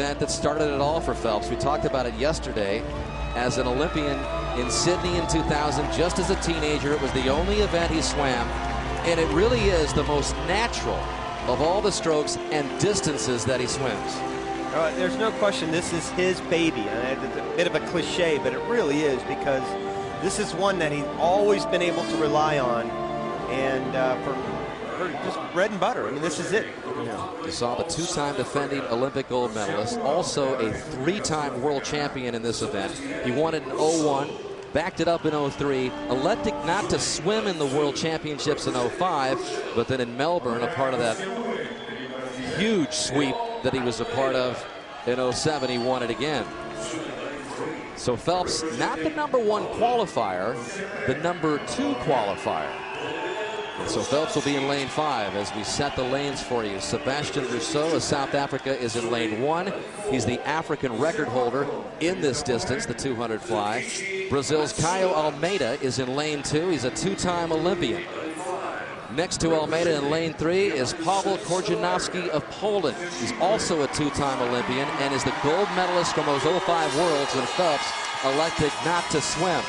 event that started it all for Phelps. We talked about it yesterday. As an Olympian in Sydney in 2000, just as a teenager, it was the only event he swam. And it really is the most natural of all the strokes and distances that he swims. There's no question this is his baby. It's a bit of a cliche, but it really is, because this is one that he's always been able to rely on, and for just bread and butter. I mean, this is it. You saw the two-time defending Olympic gold medalist, also a three-time world champion in this event. He won it in 01, backed it up in 03, elected not to swim in the World Championships in 05, but then in Melbourne, a part of that huge sweep that he was a part of in 07, he won it again. So Phelps, not the #1 qualifier, the #2 qualifier. And so Phelps will be in lane 5 as we set the lanes for you. Sebastian Rousseau of South Africa is in lane 1. He's the African record holder in this distance, the 200 fly. Brazil's Caio Almeida is in lane 2. He's a two-time Olympian. Next to Almeida in lane 3 is Paweł Korjanowski of Poland. He's also a two-time Olympian and is the gold medalist from those 05 Worlds when Phelps elected not to swim.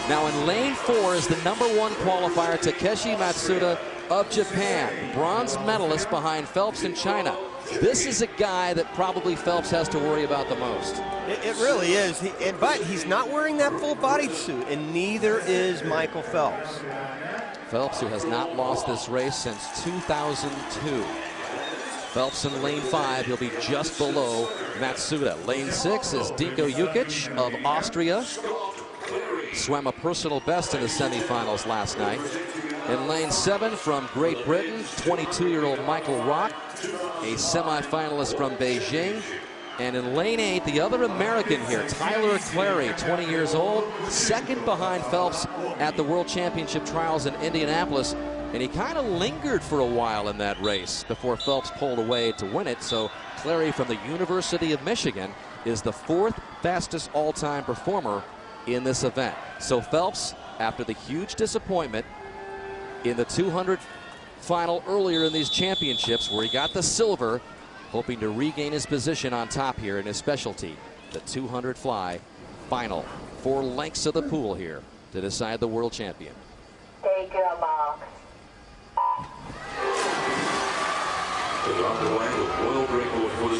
Now in lane 4 is the #1 qualifier, Takeshi Matsuda of Japan, bronze medalist behind Phelps in China. This is a guy that probably Phelps has to worry about the most. It really is, but he's not wearing that full-body suit, and neither is Michael Phelps. Phelps, who has not lost this race since 2002. Phelps in lane 5, he'll be just below Matsuda. Lane 6 is Dinko Jukic of Austria. Swam a personal best in the semifinals last night. In lane 7 from Great Britain, 22-year-old Michael Rock, a semifinalist from Beijing. And in lane 8, the other American here, Tyler Clary, 20 years old, second behind Phelps at the World Championship Trials in Indianapolis. And he kind of lingered for a while in that race before Phelps pulled away to win it. So Clary from the University of Michigan is the 4th fastest all-time performer in this event. So Phelps, after the huge disappointment in the 200 final earlier in these championships where he got the silver, hoping to regain his position on top here in his specialty, the 200 fly final. 4 lengths of the pool here to decide the world champion. Take your mark.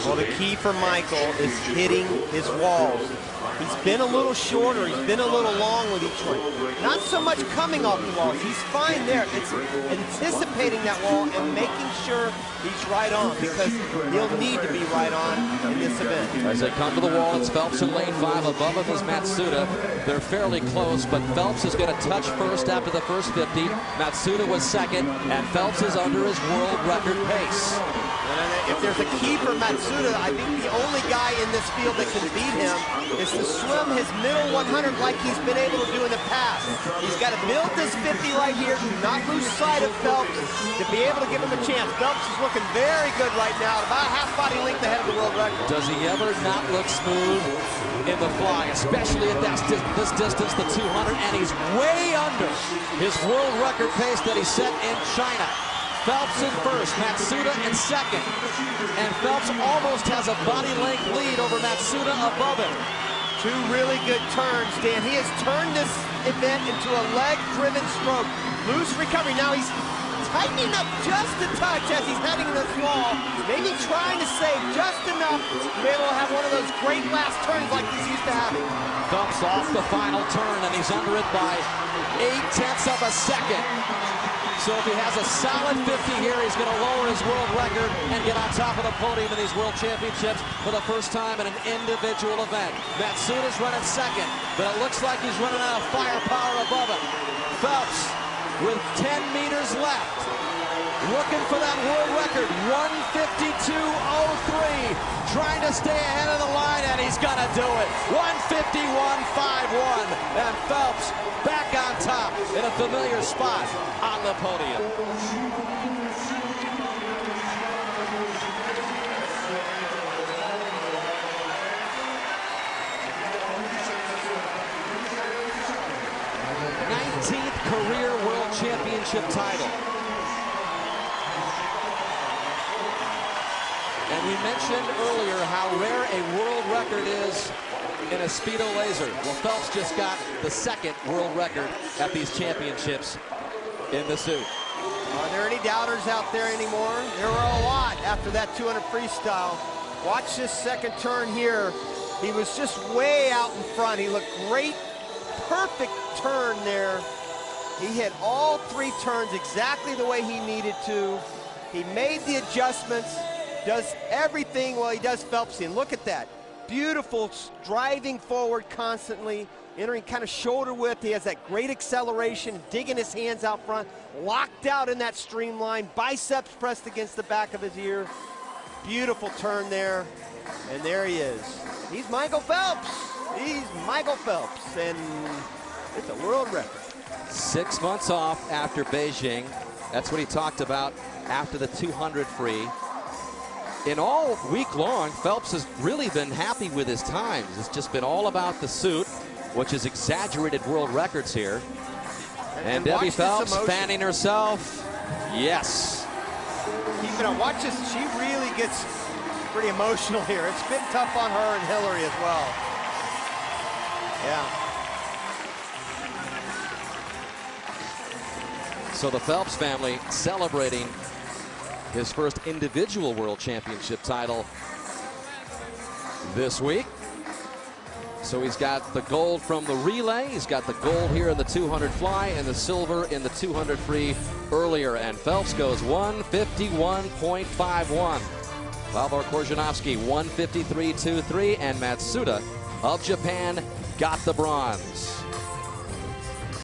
Well, the key for Michael is hitting his walls. He's been a little shorter, he's been a little long with each one. Not so much coming off the walls, he's fine there. It's anticipating that wall and making sure he's right on, because he'll need to be right on in this event. As they come to the wall, it's Phelps in lane 5. Above him is Matsuda. They're fairly close, but Phelps is going to touch first after the first 50. Matsuda was second, and Phelps is under his world record pace. If there's a key for Matsuda, I think the only guy in this field that can beat him is to swim his middle 100 like he's been able to do in the past. He's got to build this 50 right here, do not lose sight of Phelps to be able to give him a chance. Phelps is looking very good right now, about a half body length ahead of the world record. Does he ever not look smooth in the fly, especially at this distance, the 200, and he's way under his world record pace that he set in China. Phelps in first, Matsuda in second. And Phelps almost has a body length lead over Matsuda above him. 2 really good turns, Dan. He has turned this event into a leg-driven stroke. Loose recovery. Now he's tightening up just a touch as he's heading in this wall. Maybe trying to save just enough to be able to have one of those great last turns like he's used to having. Phelps off the final turn, and he's under it by 0.8 of a second. So if he has a solid 50 here, he's going to lower his world record and get on top of the podium in these world championships for the first time in an individual event. Matsuda's running second, but it looks like he's running out of firepower above him. Phelps with 10 meters left, looking for that world record, 1:52.03, trying to stay ahead of the line, and he's going to do it. 1:51.51, and Phelps back on top in a familiar spot on the podium. Career World Championship title. And we mentioned earlier how rare a in a Speedo Laser. Well, Phelps just got the second world record at these championships in the suit. Are there any doubters out there anymore? There were a lot after that 200 freestyle. Watch this second turn here. He was just way out in front. He looked great. Perfect turn there. He hit all three turns exactly the way he needed to. He made the adjustments, does everything while he does Phelpsian. Look at that. Beautiful, driving forward constantly, entering kind of shoulder width. He has that great acceleration, digging his hands out front, locked out in that streamline, biceps pressed against the back of his ear. Beautiful turn there, and there he is. He's Michael Phelps. He's Michael Phelps, and it's a world record. 6 months off after Beijing. That's what he talked about after the 200 free. In all week long, Phelps has really been happy with his times. It's just been all about the suit, which is exaggerated world records here. And Debbie Phelps fanning herself. Yes. Keep it on. Watch this. She really gets pretty emotional here. It's been tough on her and Hillary as well. Yeah. So the Phelps family celebrating his first individual world championship title this week. So he's got the gold from the relay. He's got the gold here in the 200 fly and the silver in the 200 free earlier. And Phelps goes 151.51. Valvar Korzeniowski 153.23, and Matsuda of Japan got the bronze.